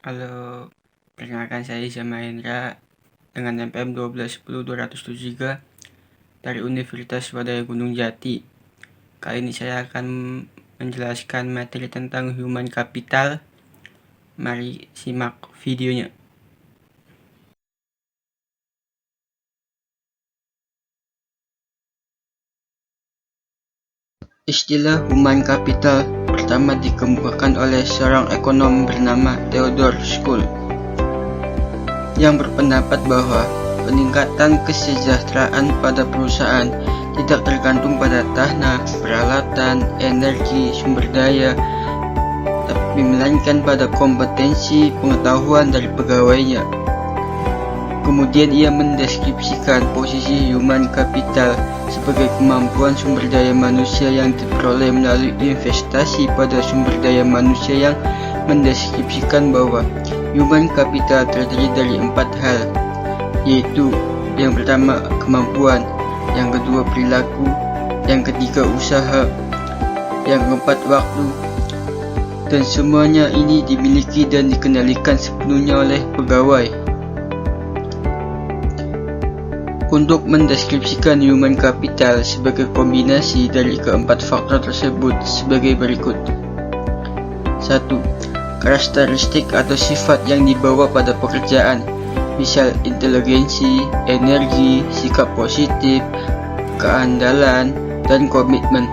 Halo, perkenalkan saya Iza Mahendra dengan NPM 1210207 dari Universitas Swadaya Gunung Jati. Kali ini saya akan menjelaskan materi tentang human capital. Mari simak videonya. Istilah human capital pertama dikemukakan oleh seorang ekonom bernama Theodore Schull yang berpendapat bahwa peningkatan kesejahteraan pada perusahaan tidak tergantung pada tanah, peralatan, energi, sumber daya, tapi melainkan pada kompetensi pengetahuan dari pegawainya. Kemudian ia mendeskripsikan posisi human capital sebagai kemampuan sumber daya manusia yang diperoleh melalui investasi pada sumber daya manusia, yang mendeskripsikan bahwa human capital terdiri dari 4 hal, yaitu yang pertama kemampuan, yang kedua perilaku, yang ketiga usaha, yang keempat waktu, dan semuanya ini dimiliki dan dikendalikan sepenuhnya oleh pegawai. Untuk mendeskripsikan human capital sebagai kombinasi dari keempat faktor tersebut sebagai berikut. 1. Karakteristik atau sifat yang dibawa pada pekerjaan, misal inteligensi, energi, sikap positif, keandalan, dan komitmen.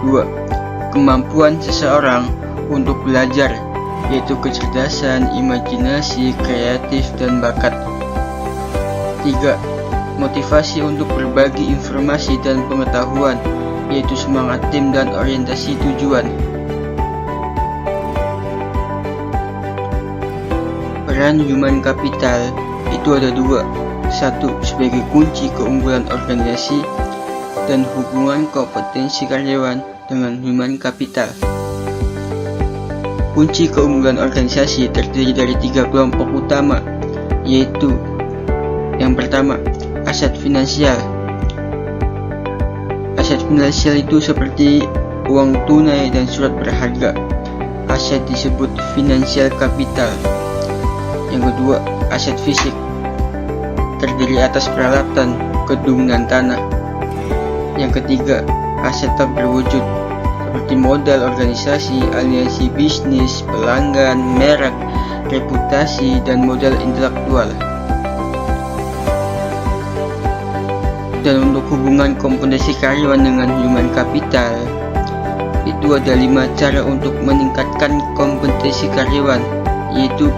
2. Kemampuan seseorang untuk belajar, yaitu kecerdasan, imajinasi, kreatif, dan bakat. 3. Motivasi untuk berbagi informasi dan pengetahuan, yaitu semangat tim dan orientasi tujuan. Peran human capital itu ada 2. 1. Sebagai kunci keunggulan organisasi dan hubungan kompetensi karyawan dengan human capital. Kunci keunggulan organisasi terdiri dari 3 kelompok utama, yaitu yang pertama, aset finansial. Aset finansial itu seperti uang tunai dan surat berharga. Aset disebut financial capital. Yang kedua, aset fisik, terdiri atas peralatan, gedung, dan tanah. Yang ketiga, aset tak berwujud, seperti modal organisasi, aliansi bisnis, pelanggan, merek, reputasi, dan modal intelektual. Dan untuk hubungan kompetensi karyawan dengan human capital, itu ada 5 cara untuk meningkatkan kompetensi karyawan, yaitu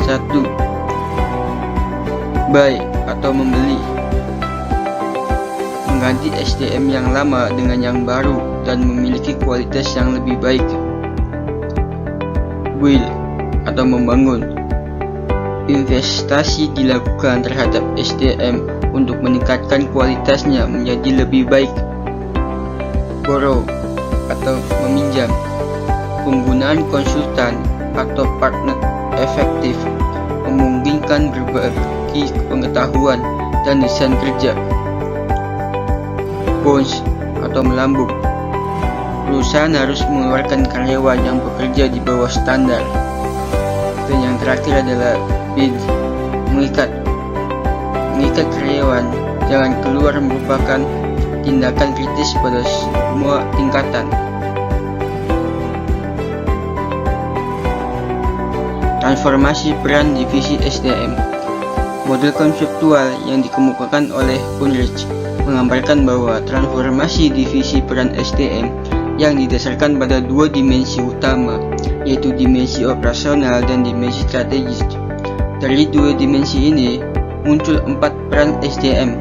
1. Buy atau membeli, mengganti SDM yang lama dengan yang baru dan memiliki kualitas yang lebih baik. Build atau membangun, investasi dilakukan terhadap SDM untuk meningkatkan kualitasnya menjadi lebih baik. Borrow atau meminjam, penggunaan konsultan atau partner efektif memungkinkan berbagi pengetahuan dan desain kerja. Bounce atau melambung, perusahaan harus mengeluarkan karyawan yang bekerja di bawah standar. Dan yang terakhir adalah bid, mengikat karyawan jangan keluar merupakan tindakan kritis pada semua tingkatan. Transformasi peran divisi SDM. Model konseptual yang dikemukakan oleh Ulrich menggambarkan bahwa transformasi divisi peran SDM yang didasarkan pada 2 dimensi utama, yaitu dimensi operasional dan dimensi strategis. Dari 2 dimensi ini muncul 4 peran SDM,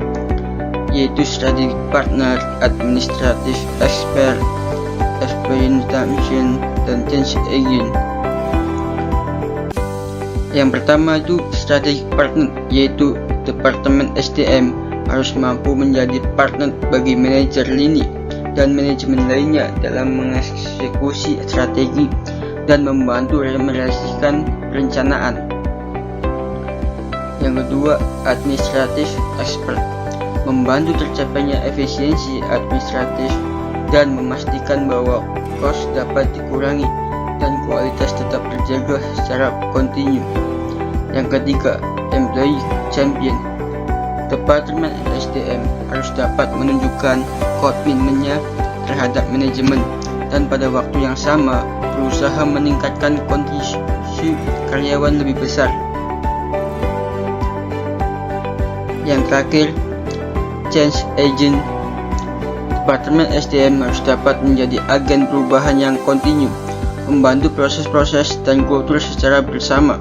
yaitu strategic partner, administrative expert, experimentation, dan change agent. Yang pertama itu strategic partner, yaitu departemen SDM harus mampu menjadi partner bagi manajer lini dan manajemen lainnya dalam mengeksekusi strategi dan membantu merealisasikan perencanaan. Yang kedua, administratif expert, membantu tercapainya efisiensi administratif dan memastikan bahwa kos dapat dikurangi dan kualitas tetap terjaga secara kontinu. Yang ketiga, Employee Champion. Departemen SDM harus dapat menunjukkan komitmennya terhadap manajemen dan pada waktu yang sama berusaha meningkatkan kontribusi karyawan lebih besar. Yang terakhir, Change Agent. Departemen SDM harus dapat menjadi agen perubahan yang kontinu, membantu proses-proses dan kultur secara bersama,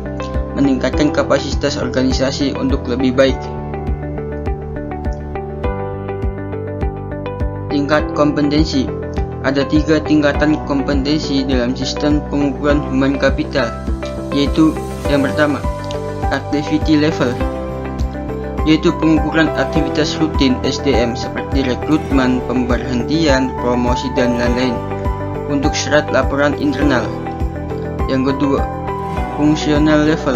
meningkatkan kapasitas organisasi untuk lebih baik. Tingkat kompetensi. Ada 3 tingkatan kompetensi dalam sistem pengukuran human capital, yaitu yang pertama, activity level, yaitu pengukuran aktivitas rutin SDM seperti rekrutmen, pemberhentian, promosi, dan lain-lain untuk syarat laporan internal. Yang kedua, fungsional level,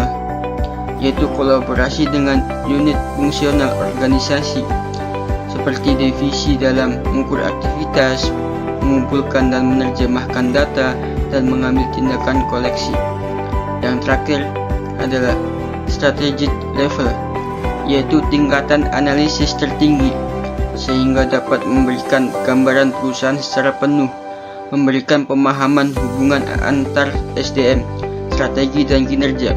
yaitu kolaborasi dengan unit fungsional organisasi seperti divisi dalam mengukur aktivitas, mengumpulkan dan menerjemahkan data, dan mengambil tindakan koleksi. Yang terakhir adalah strategic level, yaitu tingkatan analisis tertinggi sehingga dapat memberikan gambaran perusahaan secara penuh, memberikan pemahaman hubungan antar SDM, strategi, dan kinerja.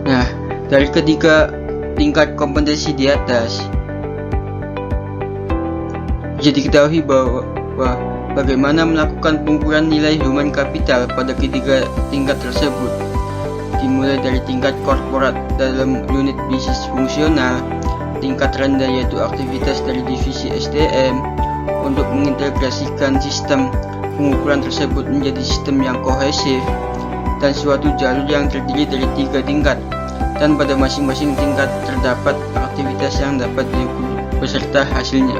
Nah, dari ketiga tingkat kompetensi di atas, bisa diketahui bahwa bagaimana melakukan pengukuran nilai human capital pada ketiga tingkat tersebut, dimulai dari tingkat korporat dalam unit bisnis fungsional, tingkat rendah yaitu aktivitas dari divisi SDM untuk mengintegrasikan sistem pengukuran tersebut menjadi sistem yang kohesif, dan suatu jalur yang terdiri dari 3 tingkat, dan pada masing-masing tingkat terdapat aktivitas yang dapat diukur beserta hasilnya.